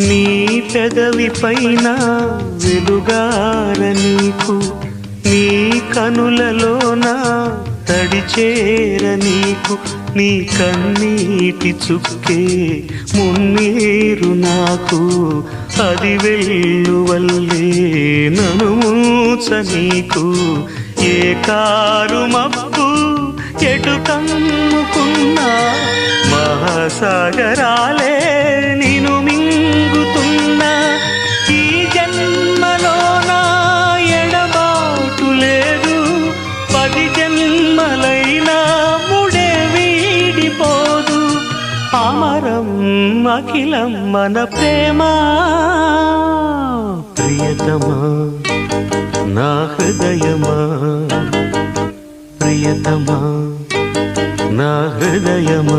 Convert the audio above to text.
నీ పెదవి పైన వెలుగార నీకు, నీ కనులలోన తడిచేర నీకు, నీ కన్నీటి చుక్కే మున్నీరు నాకు, అది వెల్లువల్లే నన్ను మూచ నీకు. ఏ కారు మబ్బు ఎటు కమ్ముకున్నా మహాసాగరాలే నిన్ను మింగుతున్నా. ఈ జన్మలోన ఎడబాటు లేదు, 10 జన్మలైనా ముడే వీడిపోదు. అమరం అఖిలం మన ప్రేమ. ప్రియతమా నా హృదయమా, ప్రియతమా నా హృదయమా.